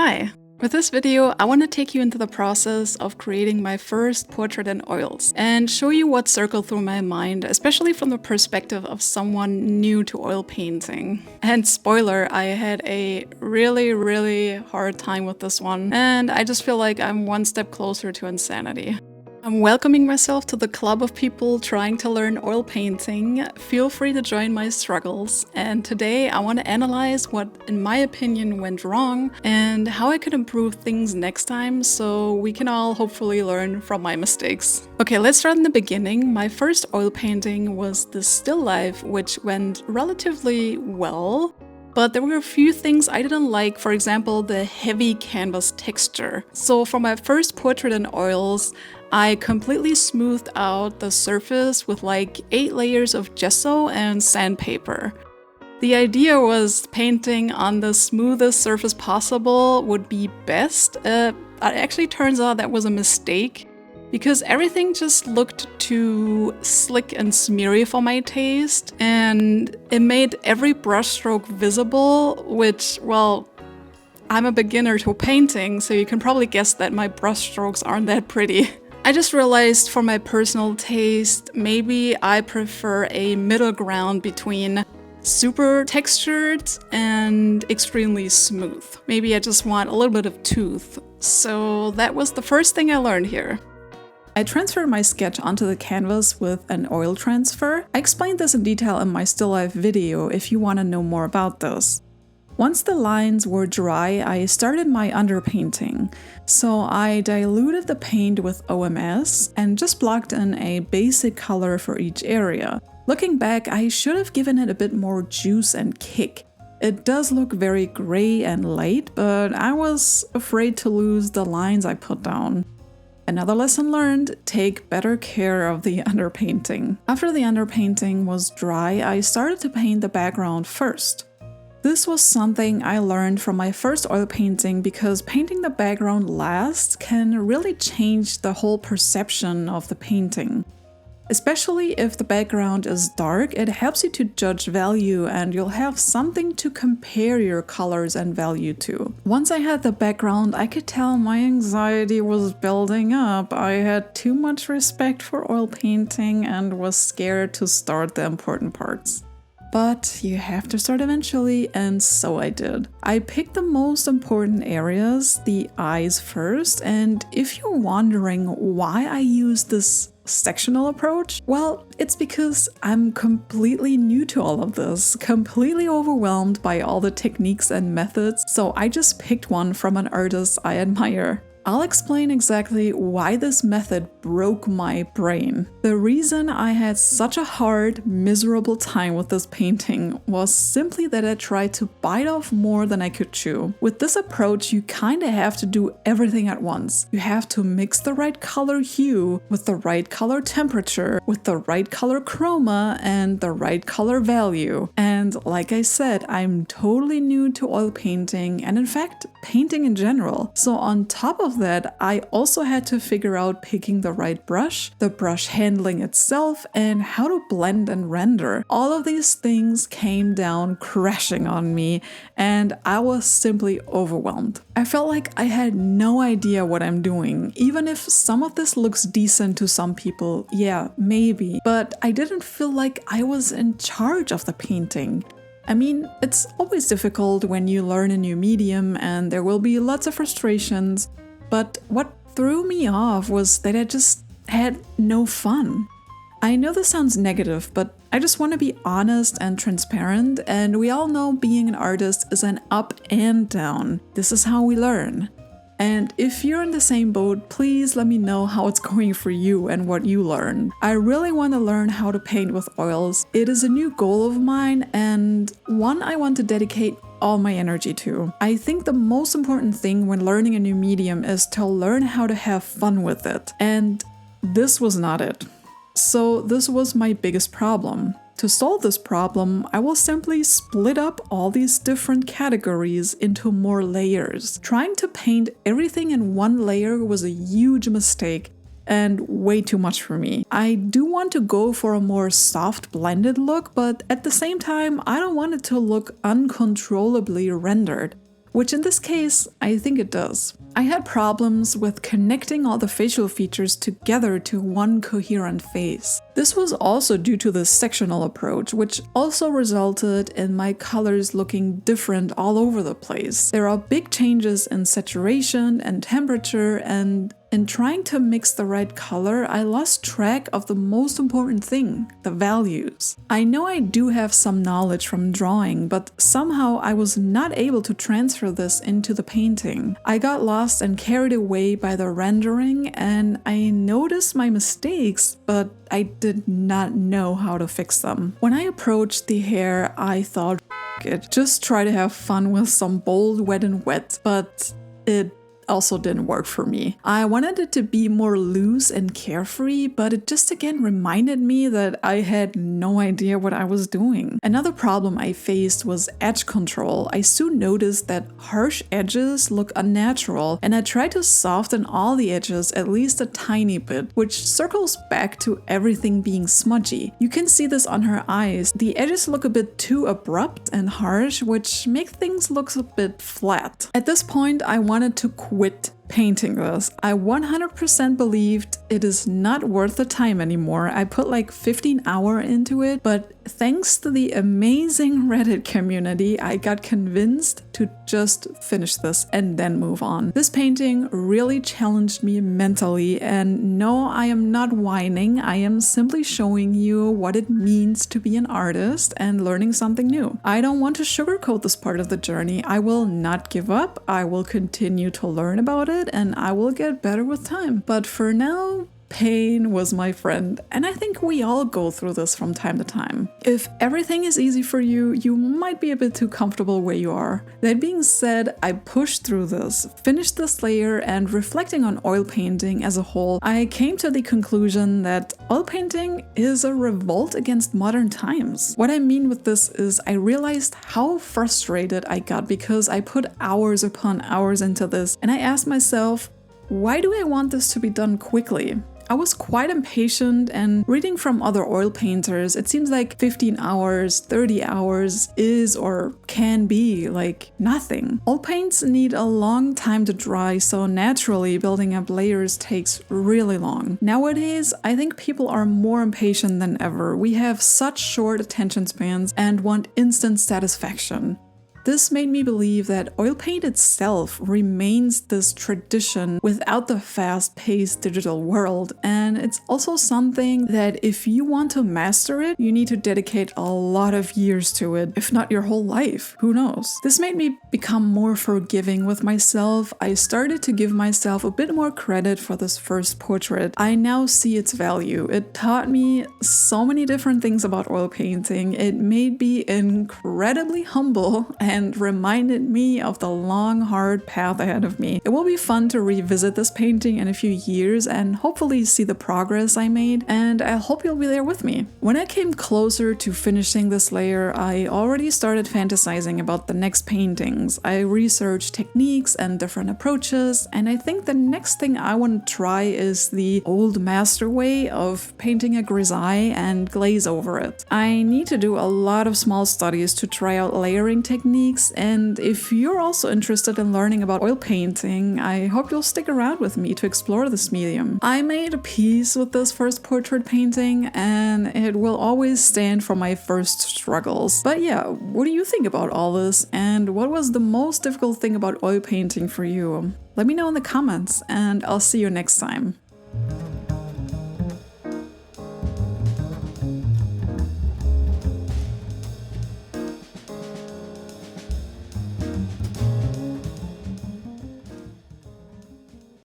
Hi! With this video, I want to take you into the process of creating my first portrait in oils and show you what circled through my mind, especially from the perspective of someone new to oil painting. And spoiler, I had a really hard time with this one, and I just feel like I'm one step closer to insanity. I'm welcoming myself to the club of people trying to learn oil painting. Feel free to join my struggles. And today I want to analyze what, in my opinion, went wrong and how I could improve things next time so we can all hopefully learn from my mistakes. Okay, let's start in the beginning. My first oil painting was the still life, which went relatively well. But there were a few things I didn't like, for example, the heavy canvas texture. So for my first portrait in oils, I completely smoothed out the surface with like 8 layers of gesso and sandpaper. The idea was painting on the smoothest surface possible would be best. It actually turns out that was a mistake, because everything just looked too slick and smeary for my taste, and it made every brushstroke visible, which, well, I'm a beginner to painting, so you can probably guess that my brushstrokes aren't that pretty. I just realized for my personal taste, maybe I prefer a middle ground between super textured and extremely smooth. Maybe I just want a little bit of tooth. So that was the first thing I learned here. I transferred my sketch onto the canvas with an oil transfer. I explained this in detail in my still life video if you want to know more about this. Once the lines were dry, I started my underpainting. So I diluted the paint with OMS and just blocked in a basic color for each area. Looking back, I should have given it a bit more juice and kick. It does look very gray and light, but I was afraid to lose the lines I put down. Another lesson learned, take better care of the underpainting. After the underpainting was dry, I started to paint the background first. This was something I learned from my first oil painting, because painting the background last can really change the whole perception of the painting. Especially if the background is dark, it helps you to judge value and you'll have something to compare your colors and value to. Once I had the background, I could tell my anxiety was building up. I had too much respect for oil painting and was scared to start the important parts. But you have to start eventually, and so I did. I picked the most important areas, the eyes first, and if you're wondering why I use this sectional approach, well, it's because I'm completely new to all of this, completely overwhelmed by all the techniques and methods, so I just picked one from an artist I admire. I'll explain exactly why this method broke my brain. The reason I had such a hard, miserable time with this painting was simply that I tried to bite off more than I could chew. With this approach, you kinda have to do everything at once. You have to mix the right color hue with the right color temperature, with the right color chroma, and the right color value. And like I said, I'm totally new to oil painting, and in fact, painting in general. So on top of that, I also had to figure out picking the right brush, the brush handling itself, and how to blend and render. All of these things came down crashing on me, and I was simply overwhelmed. I felt like I had no idea what I'm doing. Even if some of this looks decent to some people, yeah, maybe, but I didn't feel like I was in charge of the painting. I mean, it's always difficult when you learn a new medium and there will be lots of frustrations, but what threw me off was that I just had no fun. I know this sounds negative, but I just want to be honest and transparent, and we all know being an artist is an up and down. This is how we learn. And if you're in the same boat, please let me know how it's going for you and what you learned. I really want to learn how to paint with oils. It is a new goal of mine and one I want to dedicate all my energy to. I think the most important thing when learning a new medium is to learn how to have fun with it. And this was not it. So this was my biggest problem. To solve this problem, I will simply split up all these different categories into more layers. Trying to paint everything in one layer was a huge mistake and way too much for me. I do want to go for a more soft blended look, but at the same time, I don't want it to look uncontrollably rendered. which in this case, I think it does. I had problems with connecting all the facial features together to one coherent face. This was also due to the sectional approach, which also resulted in my colors looking different all over the place. There are big changes in saturation and temperature, and in trying to mix the right color, I lost track of the most important thing, the values. I know I do have some knowledge from drawing, but somehow I was not able to transfer this into the painting. I got lost and carried away by the rendering, and I noticed my mistakes, but I did not know how to fix them. When I approached the hair, I thought, it, just try to have fun with some bold wet and wet, but it also didn't work for me. I wanted it to be more loose and carefree, but it just again reminded me that I had no idea what I was doing. Another problem I faced was edge control. I soon noticed that harsh edges look unnatural, and I tried to soften all the edges at least a tiny bit, which circles back to everything being smudgy. You can see this on her eyes. The edges look a bit too abrupt and harsh, which make things look a bit flat. At this point, I wanted to quit painting this. I 100% believed it is not worth the time anymore. I put like 15 hours into it, but thanks to the amazing Reddit community, I got convinced to just finish this and then move on. This painting really challenged me mentally, and no, I am not whining. I am simply showing you what it means to be an artist and learning something new. I don't want to sugarcoat this part of the journey. I will not give up. I will continue to learn about it, and I will get better with time. But for now, pain was my friend, and I think we all go through this from time to time. If everything is easy for you, you might be a bit too comfortable where you are. That being said, I pushed through this, finished this layer, and reflecting on oil painting as a whole, I came to the conclusion that oil painting is a revolt against modern times. What I mean with this is I realized how frustrated I got because I put hours upon hours into this, and I asked myself, why do I want this to be done quickly? I was quite impatient, and reading from other oil painters, it seems like 15 hours, 30 hours is or can be like nothing. Oil paints need a long time to dry, so naturally building up layers takes really long. Nowadays, I think people are more impatient than ever. We have such short attention spans and want instant satisfaction. This made me believe that oil paint itself remains this tradition without the fast-paced digital world, and it's also something that if you want to master it, you need to dedicate a lot of years to it, if not your whole life, who knows. This made me become more forgiving with myself. I started to give myself a bit more credit for this first portrait. I now see its value. It taught me so many different things about oil painting. It made me incredibly humble and reminded me of the long, hard path ahead of me. It will be fun to revisit this painting in a few years and hopefully see the progress I made, and I hope you'll be there with me. When I came closer to finishing this layer, I already started fantasizing about the next paintings. I researched techniques and different approaches, and I think the next thing I want to try is the old master way of painting a grisaille and glaze over it. I need to do a lot of small studies to try out layering techniques, and if you're also interested in learning about oil painting, I hope you'll stick around with me to explore this medium. I made a peace with this first portrait painting, and it will always stand for my first struggles. But yeah, what do you think about all this, and what was the most difficult thing about oil painting for you? Let me know in the comments, and I'll see you next time.